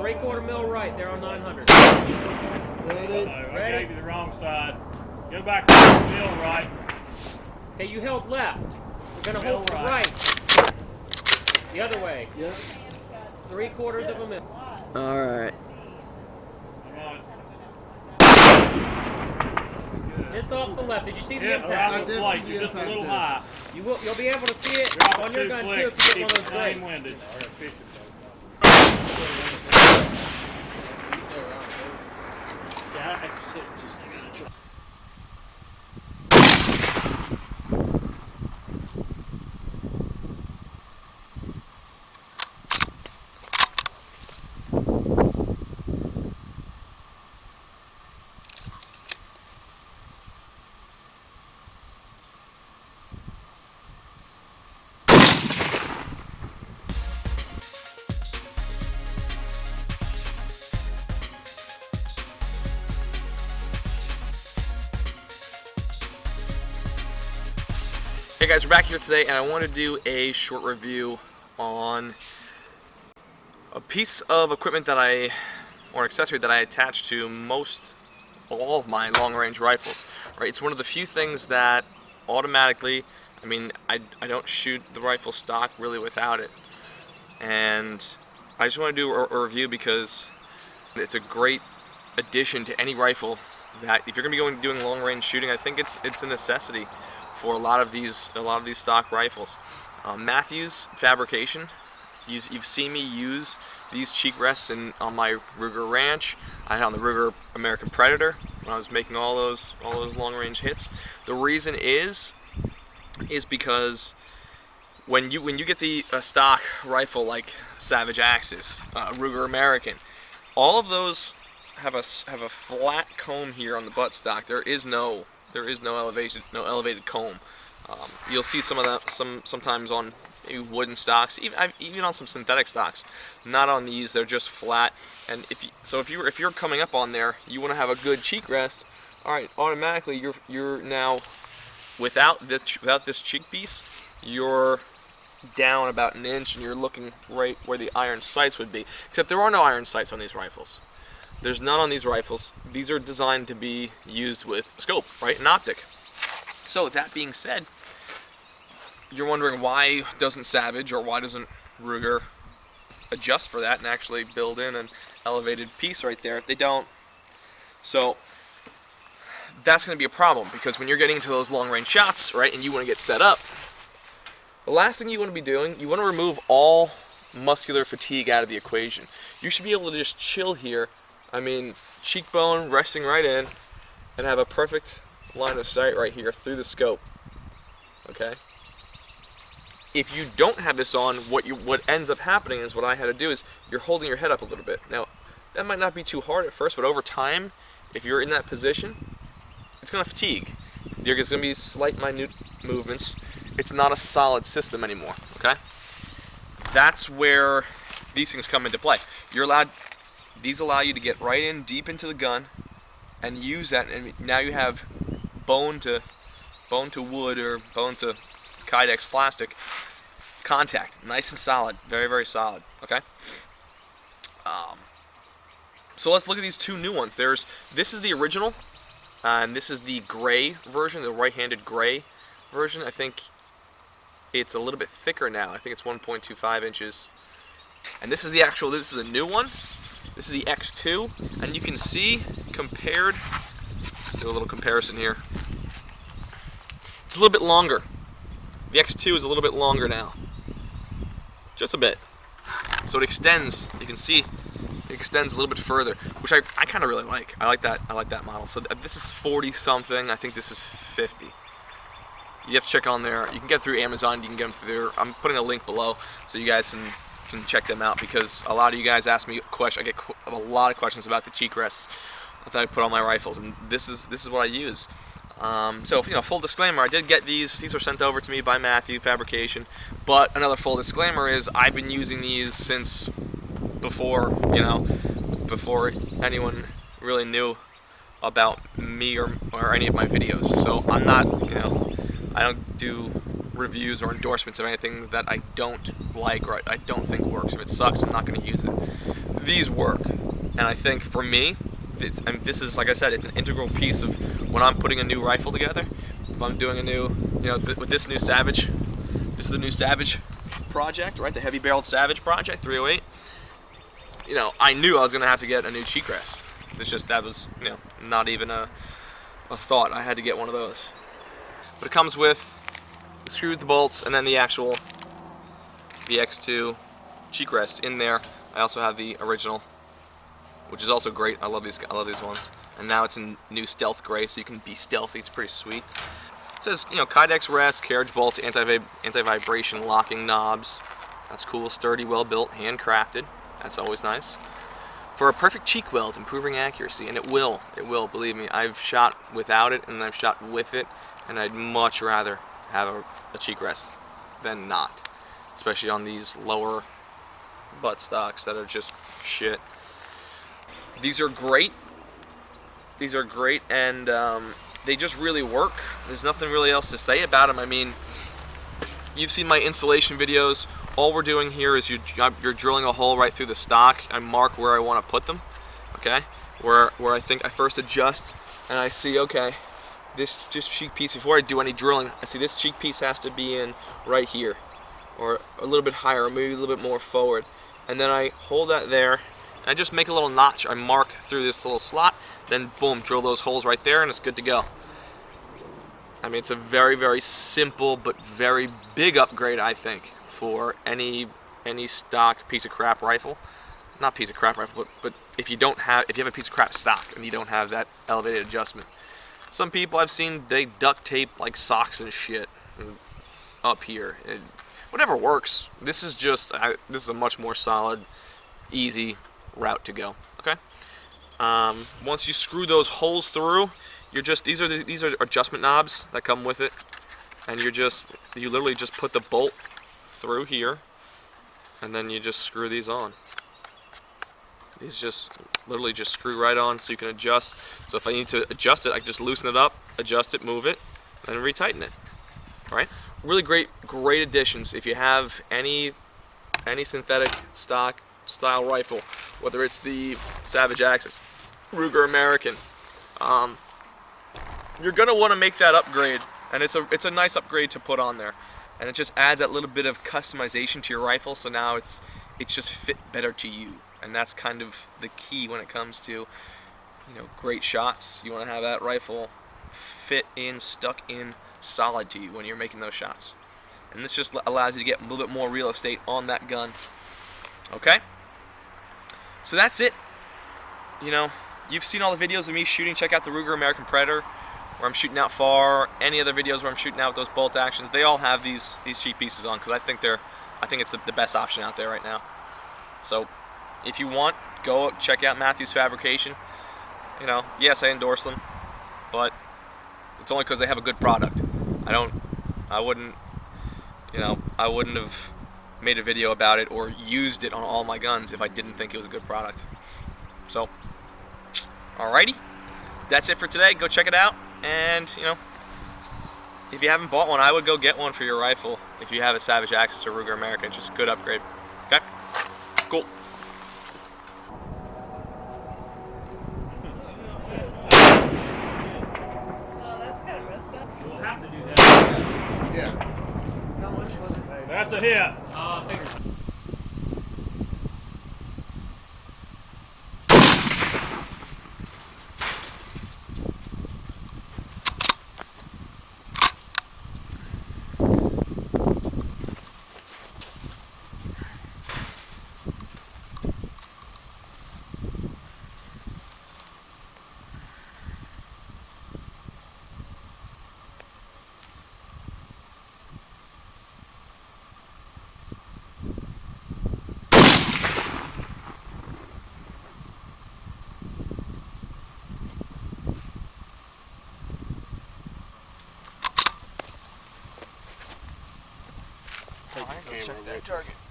3/4 mil right there on 900. Ready? I gave you the wrong side. Go back to the mill right. Okay, you held left. We're gonna hold Mill right. The other way. Yep. 3/4 of a mil. All right. Come on. Missed off the left. Did you see the Hit impact? around the plate. You're just a little high. You'll be able to see it Drop on it your too gun quick. too if you get one of those Keep it breaks. winded. Yeah, I said just because it's a Hey guys, we're back here today and I want to do a short review on a piece of equipment that or accessory that I attach to all of my long-range rifles. Right, it's one of the few things that automatically, I don't shoot the rifle stock really without it. And I just want to do a review because it's a great addition to any rifle that if you're going to be doing long-range shooting, I think it's a necessity for a lot of these stock rifles. Matthews Fabrication. You've seen me use these cheek rests on my Ruger Ranch. I had on the Ruger American Predator when I was making all those long-range hits. The reason is because when you get the stock rifle like Savage Axis, Ruger American, all of those have a flat comb here on the buttstock. There is no elevated comb. You'll see some of that sometimes on maybe wooden stocks, even on some synthetic stocks. Not on these; they're just flat. And if you're coming up on there, you want to have a good cheek rest. All right, automatically you're now without this cheek piece, you're down about an inch, and you're looking right where the iron sights would be. Except there are no iron sights on these rifles. There's none on these rifles. These are designed to be used with a scope, right? An optic. So that being said, you're wondering why doesn't Savage or why doesn't Ruger adjust for that and actually build in an elevated piece right there? They don't. So that's going to be a problem because when you're getting into those long-range shots, right, and you want to get set up, the last thing you want to be doing, you want to remove all muscular fatigue out of the equation. You should be able to just chill here. Cheekbone resting right in, and have a perfect line of sight right here through the scope. Okay. If you don't have this on, what ends up happening is what I had to do is you're holding your head up a little bit. Now, that might not be too hard at first, but over time, if you're in that position, it's going to fatigue. There's going to be slight, minute movements. It's not a solid system anymore. Okay. That's where these things come into play. These allow you to get right in deep into the gun and use that, and now you have bone to wood or bone to Kydex plastic contact, nice and solid, very, very solid. Okay. So let's look at these two new ones. This is the original, and this is the gray version, the right-handed gray version. I think it's a little bit thicker now. I think it's 1.25 inches. And this is this is a new one. This is the X2, and you can see compared, let's do a little comparison here. It's a little bit longer. The X2 is a little bit longer now. Just a bit. So it extends, you can see, it extends a little bit further, which I kind of really like. I like that model. So this is 40 something, I think this is 50. You have to check on there. You can get through Amazon, you can get them through there. I'm putting a link below so you guys can check them out, because a lot of you guys ask me questions. I get a lot of questions about the cheek rests that I put on my rifles, and this is what I use. So full disclaimer, I did get these were sent over to me by Matthews Fabrication, but another full disclaimer is I've been using these since before anyone really knew about me or any of my videos. So I'm not, I don't do reviews or endorsements of anything that I don't like or I don't think works. If it sucks, I'm not going to use it. These work, and I think for me, this is, like I said, it's an integral piece of when I'm putting a new rifle together. If I'm doing a new, with this new Savage, this is the new Savage project, right? The heavy-barreled Savage project, 308. I knew I was going to have to get a new cheek rest. It's just that was, not even a thought. I had to get one of those. But it comes with the screws, the bolts, and then the actual VX2 cheek rest in there. I also have the original, which is also great. I love these ones. And now it's in new stealth gray, so you can be stealthy. It's pretty sweet. It says, Kydex rest, carriage bolts, anti-vibration locking knobs. That's cool. Sturdy, well built, handcrafted. That's always nice. For a perfect cheek weld, improving accuracy, and it will, believe me. I've shot without it, and I've shot with it, and I'd much rather have a cheek rest than not, especially on these lower butt stocks that are just shit. These are great, and they just really work. There's nothing really else to say about them. I mean, you've seen my installation videos. All we're doing here is you're drilling a hole right through the stock. I mark where I want to put them, okay? Where I think I first adjust, and I see, okay, this cheek piece, before I do any drilling, I see this cheek piece has to be in right here, or a little bit higher, or maybe a little bit more forward. And then I hold that there, and I just make a little notch. I mark through this little slot, then boom, drill those holes right there, and it's good to go. I mean, it's a very, very simple but very big upgrade, I think, for any stock piece of crap rifle. Not piece of crap rifle, but if you have a piece of crap stock and you don't have that elevated adjustment. Some people I've seen, they duct tape like socks and shit up here. Whatever works. This is a much more solid, easy route to go. Okay. Once you screw those holes through, these are adjustment knobs that come with it, and you literally just put the bolt through here, and then you just screw these on. These just literally just screw right on, so you can adjust. So if I need to adjust it, I can just loosen it up, adjust it, move it, and retighten it. All right? Really great additions. If you have any synthetic stock style rifle, whether it's the Savage Axis, Ruger American, you're gonna want to make that upgrade, and it's a nice upgrade to put on there, and it just adds that little bit of customization to your rifle. So now it's just fit better to you, and that's kind of the key when it comes to great shots. You want to have that rifle fit in, stuck in, solid to you when you're making those shots, and this just allows you to get a little bit more real estate on that gun. Okay, so that's it. You've seen all the videos of me shooting. Check out the Ruger American Predator, where I'm shooting out far. Any other videos where I'm shooting out with those bolt actions, they all have these cheap pieces on, because I think it's the best option out there right now. So if you want, go check out Matthews Fabrication. Yes, I endorse them, but it's only because they have a good product. I wouldn't have made a video about it or used it on all my guns if I didn't think it was a good product. So, alrighty, that's it for today. Go check it out, and if you haven't bought one, I would go get one for your rifle. If you have a Savage Axis or Ruger American, it's just a good upgrade. Okay, cool. We'll have to do that. Yeah. How much was it? That's a hit. Figure. Check that target.